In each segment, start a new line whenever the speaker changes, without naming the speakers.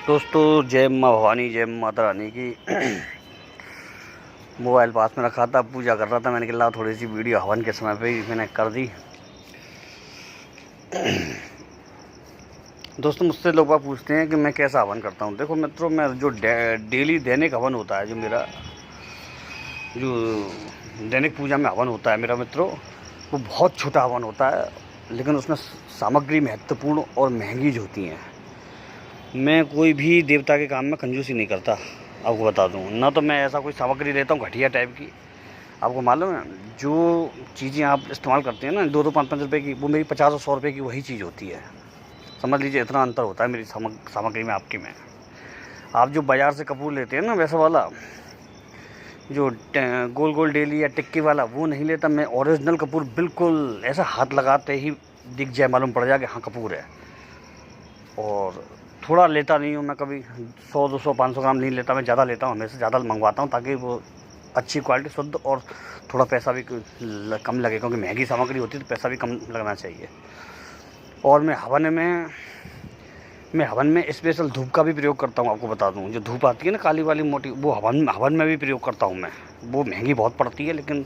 दोस्तों जय माँ भवानी, जय माता रानी की। मोबाइल पास में रखा था, पूजा कर रहा था, मैंने कहा थोड़ी सी वीडियो हवन के समय पे ही मैंने कर दी। दोस्तों मुझसे लोग बाग पूछते हैं कि मैं कैसा हवन करता हूँ। देखो मित्रों, मैं जो डेली दैनिक हवन होता है, जो दैनिक पूजा में हवन होता है मेरा मित्रों, वो बहुत छोटा हवन होता है, लेकिन उसमें सामग्री महत्वपूर्ण और महंगी जो होती हैं। मैं कोई भी देवता के काम में कंजूसी नहीं करता, आपको बता दूं। ना तो मैं ऐसा कोई सामग्री लेता हूँ घटिया टाइप की। आपको मालूम है, जो चीज़ें आप इस्तेमाल करते हैं ना 2-2 5-5 रुपए की, वो मेरी 50 और 100 रुपए की वही चीज़ होती है। समझ लीजिए इतना अंतर होता है मेरी सामग्री में आपकी में। आप जो बाज़ार से कपूर लेते हैं ना, वैसा वाला जो गोल गोल डेली या टिक्की वाला, वो नहीं लेता मैं। ओरिजिनल कपूर बिल्कुल ऐसा हाथ लगाते ही दिख जाए, मालूम पड़ जाए कि हाँ कपूर है। और थोड़ा लेता नहीं हूँ मैं कभी, 100-200-500 ग्राम नहीं लेता मैं, ज़्यादा लेता हूँ, हमेशा ज़्यादा मंगवाता हूँ ताकि वो अच्छी क्वालिटी, शुद्ध, और थोड़ा पैसा भी कम लगे, क्योंकि महंगी सामग्री होती है तो पैसा भी कम लगना चाहिए। और मैं हवन में स्पेशल धूप का भी प्रयोग करता हूँ। आपको बता दूँ, जो धूप आती है ना काली वाली मोटी, वो हवन में भी प्रयोग करता हूँ मैं। वो महंगी बहुत पड़ती है, लेकिन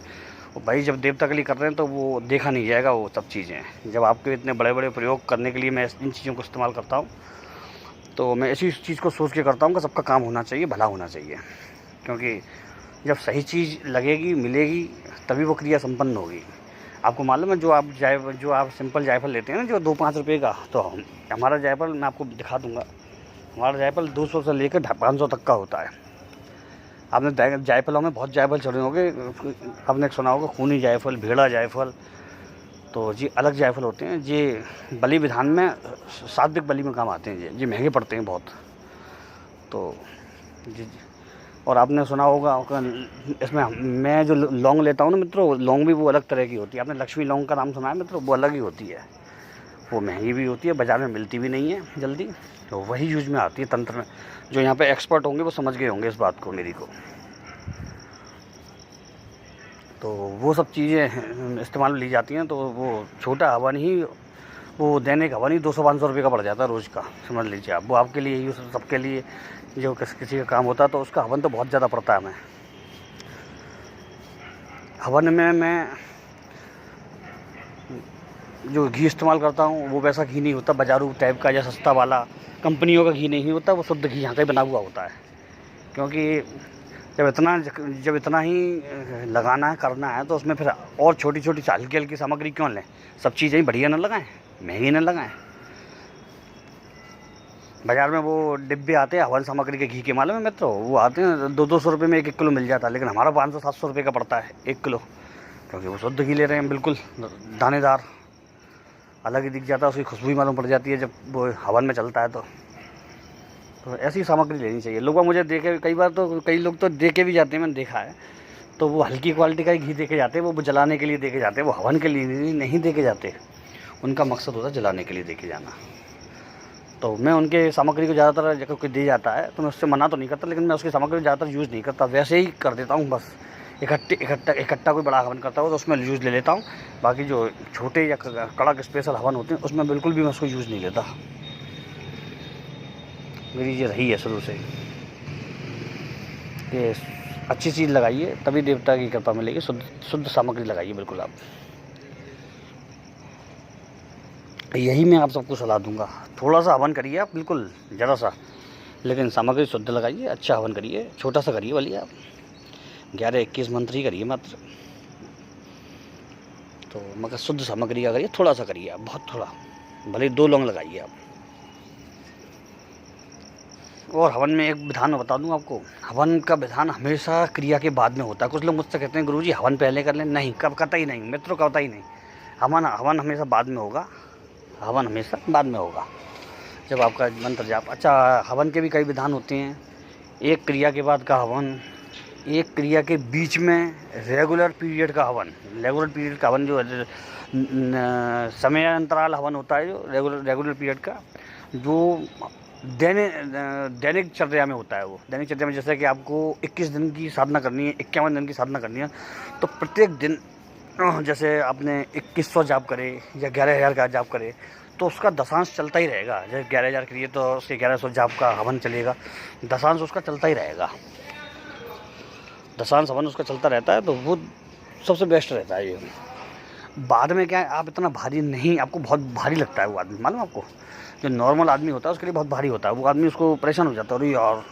भाई जब देवता के लिए कर रहे हैं तो वो देखा नहीं जाएगा वो सब चीज़ें। जब आपके इतने बड़े बड़े प्रयोग करने के लिए मैं इन चीज़ों को इस्तेमाल करता हूँ, तो मैं इसी चीज़ को सोच के करता हूँ कि सबका काम होना चाहिए, भला होना चाहिए। क्योंकि जब सही चीज़ लगेगी, मिलेगी, तभी वो क्रिया संपन्न होगी। आपको मालूम है, जो आप सिंपल जायफल लेते हैं ना, जो 2-5 रुपये का, तो हमारा जायफल मैं आपको दिखा दूँगा। हमारा जायफल 200 से लेकर 500 तक का होता है। आपने जायफलों में बहुत जायफल चढ़े होंगे, आपने सुना होगा खूनी जायफल, भेड़ा जायफल, तो जी अलग जायफल होते हैं। ये बलि विधान में, सात्विक बलि में काम आते हैं। ये महंगे पड़ते हैं बहुत। तो जी, और आपने सुना होगा इसमें मैं जो लौंग लेता हूँ ना मित्रों, लौंग भी वो अलग तरह की होती है। आपने लक्ष्मी लौंग का नाम सुना है मित्रों? वो अलग ही होती है, वो महंगी भी होती है, बाज़ार में मिलती भी नहीं है जल्दी, तो वही यूज में आती है तंत्र में। जो यहाँ पे एक्सपर्ट होंगे वो समझ गए होंगे इस बात को, मेरी को। तो वो सब चीज़ें इस्तेमाल में ली जाती हैं। तो वो छोटा हवन ही, वो दैनिक हवन ही 200-500 रुपये का पड़ जाता है रोज़ का, समझ लीजिए आप। वो आपके लिए ही, सबके लिए जो किसी का काम होता है तो उसका हवन तो बहुत ज़्यादा पड़ता है। मैं हवन में जो घी इस्तेमाल करता हूँ वो वैसा घी नहीं होता बाज़ारू टाइप का या सस्ता वाला कंपनियों का घी नहीं होता, वो शुद्ध घी यहाँ का ही बना हुआ होता है। क्योंकि जब इतना ही लगाना है, करना है, तो उसमें फिर और छोटी छोटी हल्की हल्की सामग्री क्यों लें? सब चीज़ें ही बढ़िया ना लगाएं, महंगी ना लगाएं। बाज़ार में वो डिब्बे आते हैं हवन सामग्री के घी के, मालूम है मित्रों? वो आते हैं 200-200 रुपये में 1-1 किलो मिल जाता है, लेकिन हमारा 500-700 रुपये का पड़ता है 1 किलो। क्योंकि वो शुद्ध घी ले रहे हैं, बिल्कुल दानेदार, अलग ही दिख जाता है, उसकी खुशबू ही मालूम पड़ जाती है जब वो हवन में चलता है। तो ऐसी सामग्री लेनी चाहिए। लोग मुझे देखे, कई बार तो कई लोग तो दे के भी जाते हैं, मैंने देखा है, तो वो हल्की क्वालिटी का ही घी दे के जाते हैं। वो जलाने के लिए दे के जाते हैं, वो हवन के लिए नहीं दे के जाते। उनका मकसद होता है जलाने के लिए दे के जाना। तो मैं उनके सामग्री को ज़्यादातर, जब कोई दे जाता है तो मैं उससे मना तो नहीं करता, लेकिन मैं उसकी सामग्री को ज़्यादातर यूज़ नहीं करता, वैसे ही कर देता हूँ बस। इकट्ठा कोई बड़ा हवन करता हो तो उसमें यूज़ ले लेता हूँ। बाकी जो छोटे या कड़क स्पेशल हवन होते हैं उसमें बिल्कुल भी मैं उसको यूज़ नहीं लेता। मेरी ये रही है शुरू से कि अच्छी चीज़ लगाइए तभी देवता की कृपा मिलेगी। शुद्ध सामग्री लगाइए बिल्कुल आप। यही मैं आप सबको सलाह दूंगा। थोड़ा सा हवन करिए आप, बिल्कुल ज़रा सा, लेकिन सामग्री शुद्ध लगाइए, अच्छा हवन करिए। छोटा सा करिए भले आप 11-21 मंत्र ही करिए मात्र, तो मगर शुद्ध सामग्री का करिए। थोड़ा सा करिए आप, बहुत थोड़ा, भले 2 लौंग लगाइए आप। और हवन में एक विधान बता दूं आपको, हवन का विधान हमेशा क्रिया के बाद में होता है। कुछ लोग मुझसे कहते हैं गुरुजी हवन पहले कर लें, नहीं, कब करता ही नहीं मित्रों, करता ही नहीं। हवन हमेशा बाद में होगा। हवन हमेशा बाद में होगा जब आपका मंत्र जाप। अच्छा, हवन के भी कई विधान होते हैं। एक क्रिया के बाद का हवन, एक क्रिया के बीच में रेगुलर पीरियड का हवन। रेगुलर पीरियड का हवन जो समय अंतराल हवन होता है, जो रेगुलर पीरियड का, जो दैनिक चर्या में होता है। वो दैनिक चर्या में, जैसे कि आपको 21 दिन की साधना करनी है, 51 दिन की साधना करनी है, तो प्रत्येक दिन जैसे आपने 2100 जाप करे या 11,000 का जाप करे, तो उसका दशांश चलता ही रहेगा। जैसे 11,000 की है तो उसके 1100 जाप का हवन चलेगा, दशांश उसका चलता ही रहेगा, दशांश हवन उसका चलता रहता है। तो वो सबसे बेस्ट रहता है ये। बाद में क्या है, आप इतना भारी नहीं, आपको बहुत भारी लगता है वो आदमी, मालूम आपको, जो नॉर्मल आदमी होता है उसके लिए बहुत भारी होता है। वो आदमी उसको परेशान हो जाता है, अरे यार